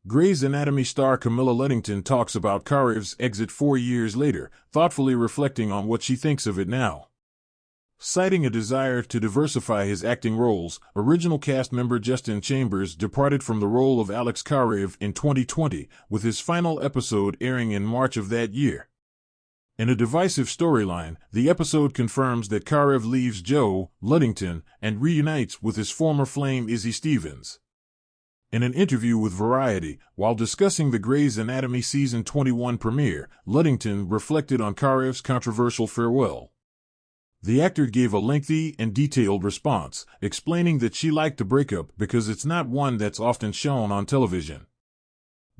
Grey's Anatomy star Camilla Luddington talks about Karev's exit 4 years later, thoughtfully reflecting on what she thinks of it now. Citing a desire to diversify his acting roles, original cast member Justin Chambers departed from the role of Alex Karev in 2020, with his final episode airing in March of that year. In a divisive storyline, the episode confirms that Karev leaves Joe, Luddington, and reunites with his former flame Izzy Stevens. In an interview with Variety, while discussing the Grey's Anatomy Season 21 premiere, Luddington reflected on Karev's controversial farewell. The actor gave a lengthy and detailed response, explaining that she liked the breakup because it's not one that's often shown on television.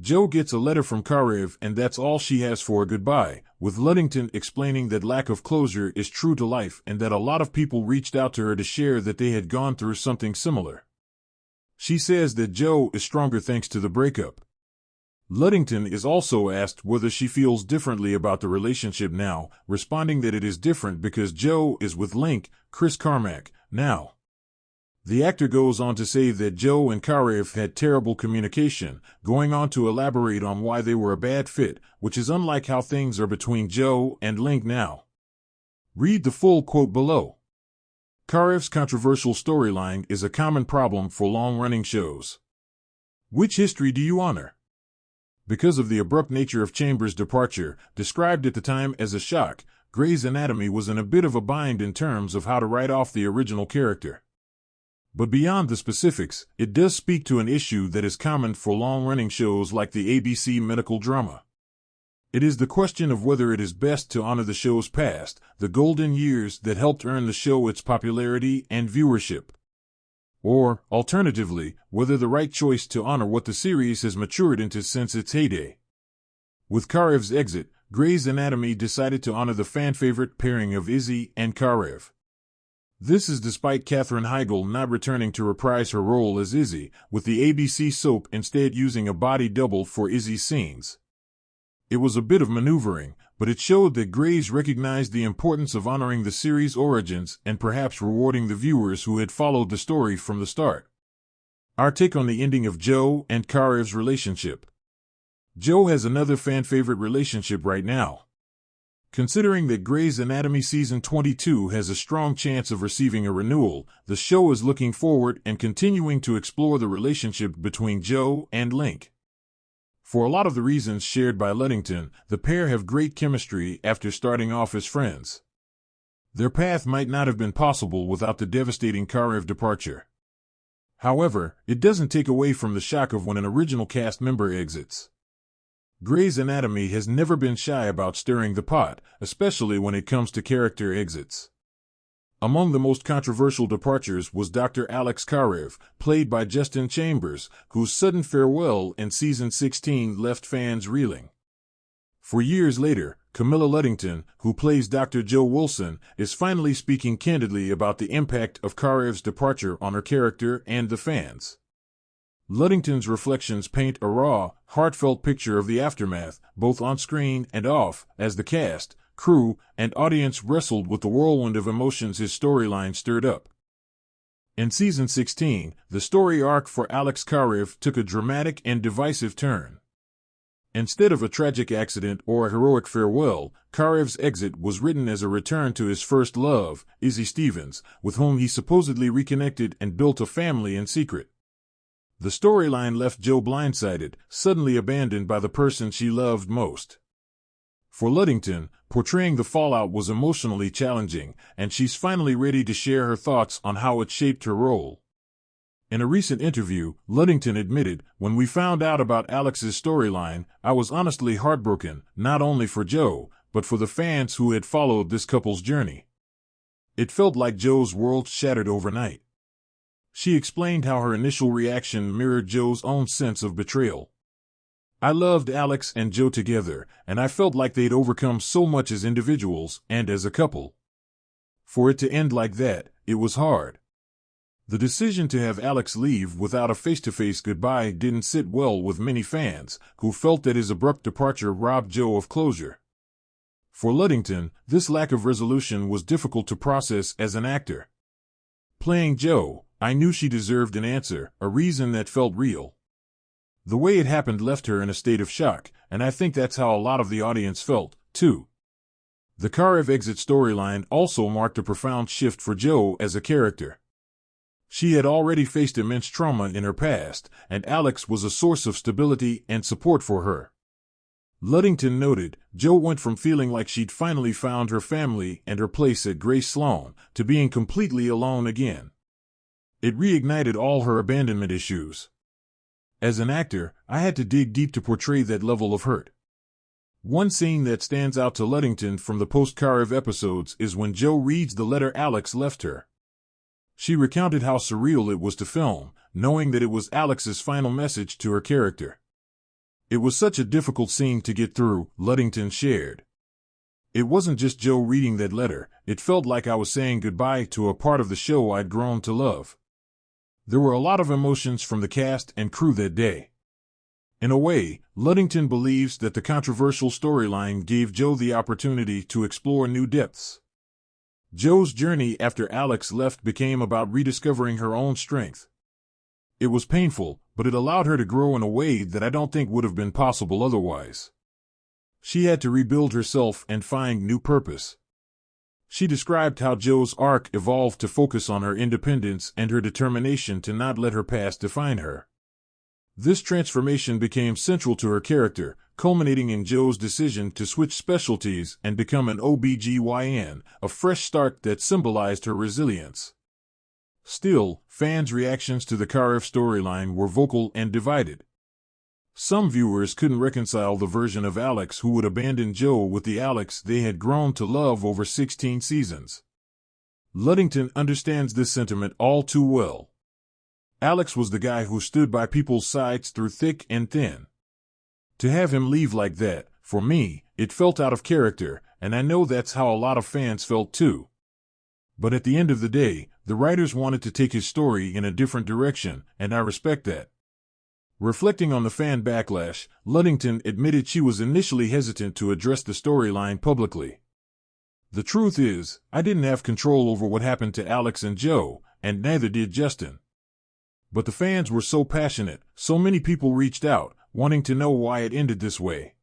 Joe gets a letter from Karev and that's all she has for a goodbye, with Luddington explaining that lack of closure is true to life and that a lot of people reached out to her to share that they had gone through something similar. She says that Joe is stronger thanks to the breakup. Luddington is also asked whether she feels differently about the relationship now, responding that it is different because Joe is with Link, Chris Carmack, now. The actor goes on to say that Joe and Karev had terrible communication, going on to elaborate on why they were a bad fit, which is unlike how things are between Joe and Link now. Read the full quote below. Karev's controversial storyline is a common problem for long-running shows. Which history do you honor? Because of the abrupt nature of Chambers' departure, described at the time as a shock, Grey's Anatomy was in a bit of a bind in terms of how to write off the original character. But beyond the specifics, it does speak to an issue that is common for long-running shows like the ABC medical drama. It is the question of whether it is best to honor the show's past, the golden years that helped earn the show its popularity and viewership. Or, alternatively, whether the right choice to honor what the series has matured into since its heyday. With Karev's exit, Grey's Anatomy decided to honor the fan-favorite pairing of Izzy and Karev. This is despite Katherine Heigl not returning to reprise her role as Izzy, with the ABC soap instead using a body double for Izzy's scenes. It was a bit of maneuvering, but it showed that Grey's recognized the importance of honoring the series' origins and perhaps rewarding the viewers who had followed the story from the start. Our take on the ending of Joe and Karev's relationship. Joe has another fan-favorite relationship right now. Considering that Grey's Anatomy Season 22 has a strong chance of receiving a renewal, the show is looking forward and continuing to explore the relationship between Joe and Link. For a lot of the reasons shared by Luddington, the pair have great chemistry after starting off as friends. Their path might not have been possible without the devastating Karev departure. However, it doesn't take away from the shock of when an original cast member exits. Grey's Anatomy has never been shy about stirring the pot, especially when it comes to character exits. Among the most controversial departures was Dr. Alex Karev, played by Justin Chambers, whose sudden farewell in Season 16 left fans reeling. For years later, Camilla Luddington, who plays Dr. Joe Wilson, is finally speaking candidly about the impact of Karev's departure on her character and the fans. Luddington's reflections paint a raw, heartfelt picture of the aftermath, both on screen and off, as the cast, crew, and audience wrestled with the whirlwind of emotions his storyline stirred up. In Season 16, the story arc for Alex Karev took a dramatic and divisive turn. Instead of a tragic accident or a heroic farewell, Karev's exit was written as a return to his first love, Izzy Stevens, with whom he supposedly reconnected and built a family in secret. The storyline left Joe blindsided, suddenly abandoned by the person she loved most. For Luddington, portraying the fallout was emotionally challenging, and she's finally ready to share her thoughts on how it shaped her role. In a recent interview, Luddington admitted, "When we found out about Alex's storyline, I was honestly heartbroken, not only for Joe, but for the fans who had followed this couple's journey. It felt like Joe's world shattered overnight." She explained how her initial reaction mirrored Joe's own sense of betrayal. "I loved Alex and Joe together, and I felt like they'd overcome so much as individuals and as a couple. For it to end like that, it was hard." The decision to have Alex leave without a face-to-face goodbye didn't sit well with many fans, who felt that his abrupt departure robbed Joe of closure. For Luddington, this lack of resolution was difficult to process as an actor. Playing Joe, I knew she deserved an answer, a reason that felt real. The way it happened left her in a state of shock, and I think that's how a lot of the audience felt, too. The Karev exit storyline also marked a profound shift for Jo as a character. She had already faced immense trauma in her past, and Alex was a source of stability and support for her. Ludington noted, Jo went from feeling like she'd finally found her family and her place at Grace Sloan to being completely alone again. It reignited all her abandonment issues. As an actor, I had to dig deep to portray that level of hurt. One scene that stands out to Ludington from the post-Karev episodes is when Jo reads the letter Alex left her. She recounted how surreal it was to film, knowing that it was Alex's final message to her character. It was such a difficult scene to get through, Ludington shared. It wasn't just Jo reading that letter, it felt like I was saying goodbye to a part of the show I'd grown to love. There were a lot of emotions from the cast and crew that day. In a way, Ludington believes that the controversial storyline gave Jo the opportunity to explore new depths. Jo's journey after Alex left became about rediscovering her own strength. It was painful, but it allowed her to grow in a way that I don't think would have been possible otherwise. She had to rebuild herself and find new purpose. She described how Jo's arc evolved to focus on her independence and her determination to not let her past define her. This transformation became central to her character, culminating in Jo's decision to switch specialties and become an OBGYN, a fresh start that symbolized her resilience. Still, fans' reactions to the Karev storyline were vocal and divided. Some viewers couldn't reconcile the version of Alex who would abandon Jo with the Alex they had grown to love over 16 seasons. Ludington understands this sentiment all too well. Alex was the guy who stood by people's sides through thick and thin. To have him leave like that, for me, it felt out of character, and I know that's how a lot of fans felt too. But at the end of the day, the writers wanted to take his story in a different direction, and I respect that. Reflecting on the fan backlash, Ludington admitted she was initially hesitant to address the storyline publicly. The truth is, I didn't have control over what happened to Alex and Jo, and neither did Justin. But the fans were so passionate, so many people reached out, wanting to know why it ended this way.